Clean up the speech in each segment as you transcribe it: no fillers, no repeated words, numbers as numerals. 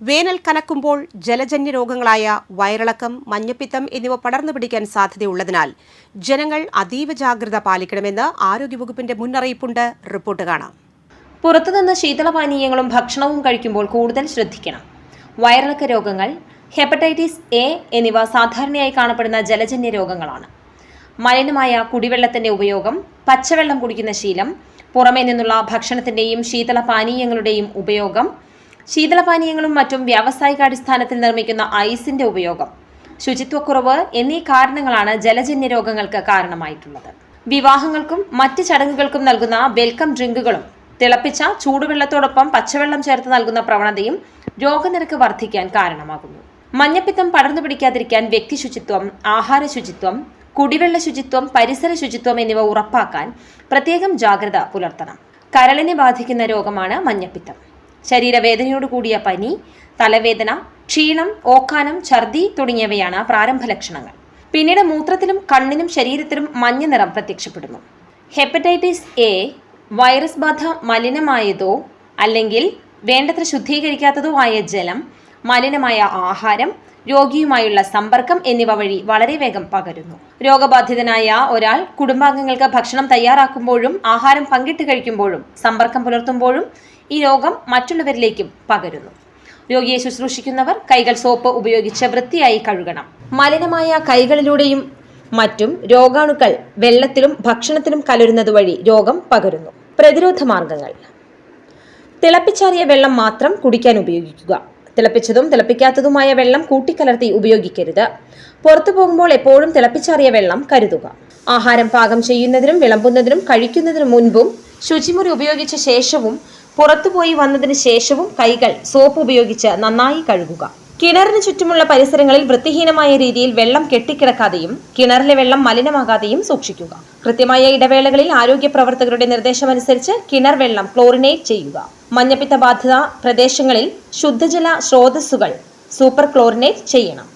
വേനൽ കനക്കുമ്പോൾ ജലജന്യ രോഗങ്ങളായ വയറിളക്കം, മഞ്ഞപ്പിത്തം എന്നിവ പടർന്നു പിടിക്കാൻ സാധ്യതയുള്ളതിനാൽ ജനങ്ങൾ അതീവ ജാഗ്രത പാലിക്കണമെന്ന് ആരോഗ്യവകുപ്പിന്റെ മുന്നറിയിപ്പുണ്ട്. റിപ്പോർട്ട് കാണാം. പുറത്തുനിന്ന് ശീതളപാനീയങ്ങളും ഭക്ഷണവും കഴിക്കുമ്പോൾ കൂടുതൽ ശ്രദ്ധിക്കണം. വയറിളക്ക രോഗങ്ങൾ, ഹെപ്പറ്റൈറ്റിസ് എ എന്നിവ സാധാരണയായി കാണപ്പെടുന്ന ജലജന്യ രോഗങ്ങളാണ്. മലിനമായ കുടിവെള്ളത്തിന്റെ ഉപയോഗം, പച്ചവെള്ളം കുടിക്കുന്ന ശീലം, പുറമേ നിന്നുള്ള ഭക്ഷണത്തിന്റെയും ശീതളപാനീയങ്ങളുടെയും ഉപയോഗം, ശീതളപാനീയങ്ങളും മറ്റും വ്യാവസായികാടിസ്ഥാനത്തിൽ നിർമ്മിക്കുന്ന ഐസിന്റെ ഉപയോഗം, ശുചിത്വക്കുറവ് എന്നീ കാരണങ്ങളാണ് ജലജന്യ രോഗങ്ങൾക്ക് കാരണമായിട്ടുള്ളത്. വിവാഹങ്ങൾക്കും മറ്റ് ചടങ്ങുകൾക്കും നൽകുന്ന വെൽക്കം ഡ്രിങ്കുകളും തിളപ്പിച്ച ചൂടുവെള്ളത്തോടൊപ്പം പച്ചവെള്ളം ചേർത്ത് നൽകുന്ന പ്രവണതയും രോഗനിരക്ക് വർദ്ധിക്കാൻ കാരണമാകുന്നു. മഞ്ഞപ്പിത്തം പടർന്നു പിടിക്കാതിരിക്കാൻ വ്യക്തി ശുചിത്വം, ആഹാര ശുചിത്വം, കുടിവെള്ള ശുചിത്വം, പരിസര ശുചിത്വം എന്നിവ ഉറപ്പാക്കാൻ പ്രത്യേകം ജാഗ്രത പുലർത്തണം. കരളിനെ ബാധിക്കുന്ന രോഗമാണ് മഞ്ഞപ്പിത്തം. ശരീരവേദനയോട് കൂടിയ പനി, തലവേദന, ക്ഷീണം, ഓക്കാനം, ഛർദി തുടങ്ങിയവയാണ് പ്രാരംഭ ലക്ഷണങ്ങൾ. പിന്നീട് മൂത്രത്തിലും കണ്ണിനും ശരീരത്തിലും മഞ്ഞ നിറം പ്രത്യക്ഷപ്പെടുന്നു. ഹെപ്പറ്റൈറ്റിസ് എ വൈറസ് ബാധ മലിനമായതോ അല്ലെങ്കിൽ വേണ്ടത്ര ശുദ്ധീകരിക്കാത്തതോ ആയ ജലം, മലിനമായ ആഹാരം, രോഗിയുമായുള്ള സമ്പർക്കം എന്നിവ വഴി വളരെ വേഗം പകരുന്നു. രോഗബാധിതനായ ഒരാൾ കുടുംബാംഗങ്ങൾക്ക് ഭക്ഷണം തയ്യാറാക്കുമ്പോഴും ആഹാരം പങ്കിട്ട് കഴിക്കുമ്പോഴും സമ്പർക്കം പുലർത്തുമ്പോഴും ഈ രോഗം മറ്റുള്ളവരിലേക്കും പകരുന്നു. രോഗിയെ ശുശ്രൂഷിക്കുന്നവർ കൈകൾ സോപ്പ് ഉപയോഗിച്ച് വൃത്തിയായി കഴുകണം. മലിനമായ കൈകളിലൂടെയും മറ്റും രോഗാണുക്കൾ വെള്ളത്തിലും ഭക്ഷണത്തിലും കലരുന്നത് വഴി രോഗം പകരുന്നു. പ്രതിരോധ മാർഗങ്ങൾ: തിളപ്പിച്ചാറിയ വെള്ളം മാത്രം കുടിക്കാൻ ഉപയോഗിക്കുക. തിളപ്പിച്ചതും തിളപ്പിക്കാത്തതുമായ വെള്ളം കൂട്ടിക്കലർത്തി ഉപയോഗിക്കരുത്. പുറത്തു പോകുമ്പോൾ എപ്പോഴും തിളപ്പിച്ചാറിയ വെള്ളം കരുതുക. ആഹാരം പാകം ചെയ്യുന്നതിനും വിളമ്പുന്നതിനും കഴിക്കുന്നതിനും മുൻപും ശുചിമുറി ഉപയോഗിച്ച ശേഷവും പുറത്തുപോയി വന്നതിന് ശേഷവും കൈകൾ സോപ്പ് ഉപയോഗിച്ച് നന്നായി കഴുകുക. കിണറിന് ചുറ്റുമുള്ള പരിസരങ്ങളിൽ വൃത്തിഹീനമായ രീതിയിൽ വെള്ളം കെട്ടിക്കിടക്കാതെയും കിണറിലെ വെള്ളം മലിനമാകാതെയും സൂക്ഷിക്കുക. കൃത്യമായ ഇടവേളകളിൽ ആരോഗ്യ പ്രവർത്തകരുടെ നിർദ്ദേശമനുസരിച്ച് കിണർ വെള്ളം ക്ലോറിനേറ്റ് ചെയ്യുക. മഞ്ഞപ്പിത്ത ബാധിത പ്രദേശങ്ങളിൽ ശുദ്ധജല സ്രോതസ്സുകൾ സൂപ്പർ ക്ലോറിനേറ്റ് ചെയ്യണം.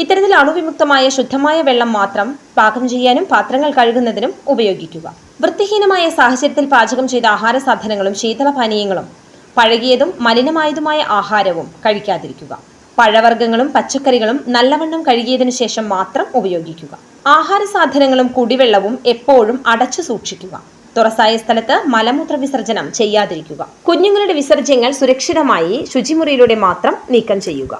ഇത്തരത്തിൽ അണുവിമുക്തമായ ശുദ്ധമായ വെള്ളം മാത്രം പാകം ചെയ്യാനും പാത്രങ്ങൾ കഴുകുന്നതിനും ഉപയോഗിക്കുക. വൃത്തിഹീനമായ സാഹചര്യത്തിൽ പാചകം ചെയ്ത ആഹാര സാധനങ്ങളും ശീതളപാനീയങ്ങളും പഴകിയതും മലിനമായതുമായ ആഹാരവും കഴിക്കാതിരിക്കുക. പഴവർഗ്ഗങ്ങളും പച്ചക്കറികളും നല്ലവണ്ണം കഴുകിയതിനു ശേഷം മാത്രം ഉപയോഗിക്കുക. ആഹാര സാധനങ്ങളും കുടിവെള്ളവും എപ്പോഴും അടച്ചു സൂക്ഷിക്കുക. തുറസായ സ്ഥലത്ത് മലമൂത്ര വിസർജനം ചെയ്യാതിരിക്കുക. കുഞ്ഞുങ്ങളുടെ വിസർജ്യങ്ങൾ സുരക്ഷിതമായി ശുചിമുറിയിലൂടെ മാത്രം നീക്കം ചെയ്യുക.